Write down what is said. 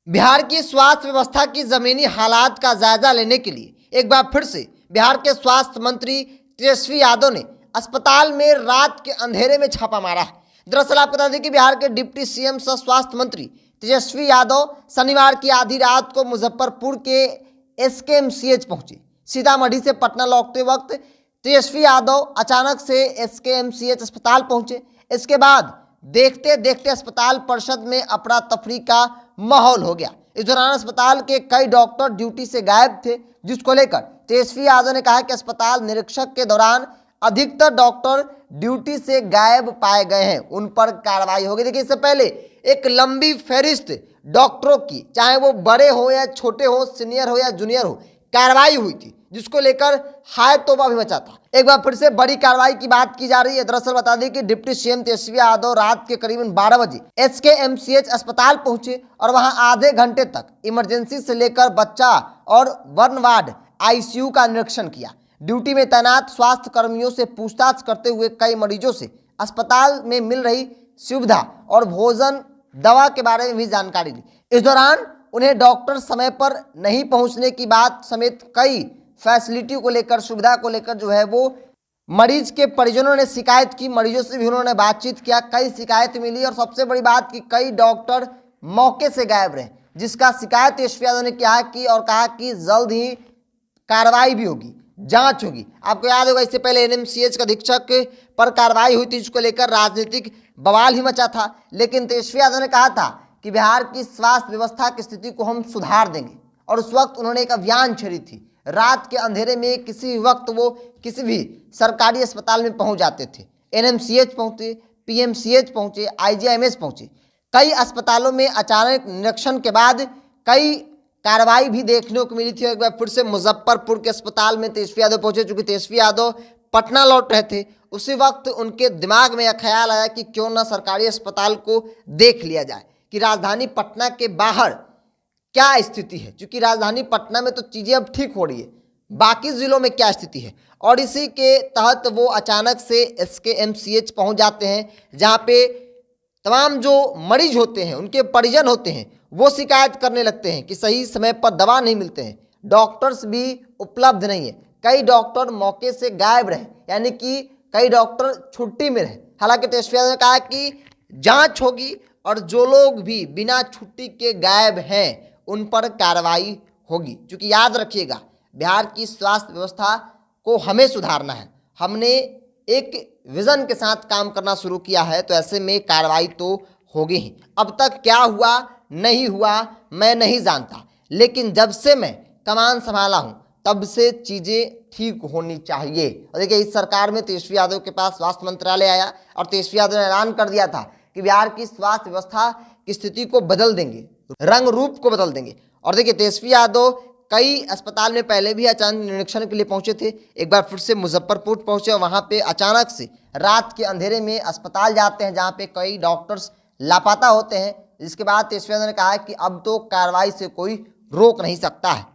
बिहार की स्वास्थ्य व्यवस्था की जमीनी हालात का जायजा लेने के लिए एक बार फिर से बिहार के स्वास्थ्य मंत्री तेजस्वी यादव ने अस्पताल में रात के अंधेरे में छापा मारा है। दरअसल आपको बता दें कि बिहार के डिप्टी सीएम सह स्वास्थ्य मंत्री तेजस्वी यादव शनिवार की आधी रात को मुजफ्फरपुर के एसकेएमसीएच पहुंचे। सीतामढ़ी से पटना लौटते वक्त तेजस्वी यादव अचानक से एसकेएमसीएच अस्पताल पहुंचे। इसके बाद देखते देखते अस्पताल परिसर में अफरा तफरी का माहौल हो गया। इस दौरान अस्पताल के कई डॉक्टर ड्यूटी से गायब थे, जिसको लेकर तेजस्वी यादव ने कहा कि अस्पताल निरीक्षक के दौरान अधिकतर डॉक्टर ड्यूटी से गायब पाए गए हैं, उन पर कार्रवाई होगी। देखिए, इससे पहले एक लंबी फहरिस्त डॉक्टरों की, चाहे वो बड़े हो या छोटे हो, सीनियर हो या जूनियर हो, कार्रवाई हुई थी, जिसको लेकर हाय तौबा भी मचा था। एक बार फिर से बड़ी कार्रवाई की बात की जा रही है। दरअसल बता दें कि डिप्टी सीएम तेजस्वी यादव रात के करीबन 12 बजे एसकेएमसीएच अस्पताल पहुंचे और वहां आधे घंटे तक इमरजेंसी से लेकर बच्चा और बर्न वार्ड आईसीयू का निरीक्षण किया। ड्यूटी में तैनात स्वास्थ्य कर्मियों से पूछताछ करते हुए कई मरीजों से अस्पताल में मिल रही सुविधा और भोजन दवा के बारे में भी जानकारी ली। इस दौरान उन्हें डॉक्टर समय पर नहीं पहुंचने की बात समेत कई फैसिलिटी को लेकर, सुविधा को लेकर जो है वो मरीज के परिजनों ने शिकायत की। मरीजों से भी उन्होंने बातचीत किया, कई शिकायत मिली और सबसे बड़ी बात कि कई डॉक्टर मौके से गायब रहे, जिसका शिकायत तेजस्वी यादव ने किया कि और कहा कि जल्द ही कार्रवाई भी होगी, जांच होगी। आपको याद होगा इससे पहले एनएमसीएच का अधीक्षक पर कार्रवाई हुई थी, जिसको लेकर राजनीतिक बवाल ही मचा था। लेकिन तेजस्वी यादव ने कहा था कि बिहार की स्वास्थ्य व्यवस्था की स्थिति को हम सुधार देंगे और उस वक्त उन्होंने एक अभियान छेड़ी थी। रात के अंधेरे में किसी वक्त वो किसी भी सरकारी अस्पताल में पहुंच जाते थे। एनएमसीएच पहुंचे, पीएमसीएच पहुंचे, आईजीआईएमएस पहुंचे। कई अस्पतालों में अचानक निरीक्षण के बाद कई कार्रवाई भी देखने को मिली थी। एक बार फिर से मुजफ्फरपुर के अस्पताल में तेजस्वी यादव पहुंचे। चूंकि तेजस्वी यादव पटना लौट रहे थे, उसी वक्त उनके दिमाग में यह ख्याल आया कि क्यों ना सरकारी अस्पताल को देख लिया जाए कि राजधानी पटना के बाहर क्या स्थिति है। क्योंकि राजधानी पटना में तो चीज़ें अब ठीक हो रही है, बाकी ज़िलों में क्या स्थिति है। और इसी के तहत वो अचानक से एसकेएमसीएच पहुंच जाते हैं, जहां पे तमाम जो मरीज होते हैं, उनके परिजन होते हैं, वो शिकायत करने लगते हैं कि सही समय पर दवा नहीं मिलते हैं, डॉक्टर्स भी उपलब्ध नहीं है। कई डॉक्टर मौके से गायब रहे, यानी कि कई डॉक्टर छुट्टी में रहे। हालांकि तेजस्वी यादव ने कहा कि जाँच होगी और जो लोग भी बिना छुट्टी के गायब हैं उन पर कार्रवाई होगी। क्योंकि याद रखिएगा, बिहार की स्वास्थ्य व्यवस्था को हमें सुधारना है। हमने एक विजन के साथ काम करना शुरू किया है, तो ऐसे में कार्रवाई तो होगी ही। अब तक क्या हुआ नहीं हुआ मैं नहीं जानता, लेकिन जब से मैं कमान संभाला हूं तब से चीज़ें ठीक होनी चाहिए। और देखिए, इस सरकार में तेजस्वी यादव के पास स्वास्थ्य मंत्रालय आया और तेजस्वी यादव ने ऐलान कर दिया था कि बिहार की स्वास्थ्य व्यवस्था की स्थिति को बदल देंगे, रंग रूप को बदल देंगे। और देखिए, तेजस्वी यादव कई अस्पताल में पहले भी अचानक निरीक्षण के लिए पहुंचे थे। एक बार फिर से मुजफ्फरपुर पहुंचे और वहां पे अचानक से रात के अंधेरे में अस्पताल जाते हैं, जहां पे कई डॉक्टर्स लापता होते हैं। जिसके बाद तेजस्वी यादव ने कहा कि अब तो कार्रवाई से कोई रोक नहीं सकता है।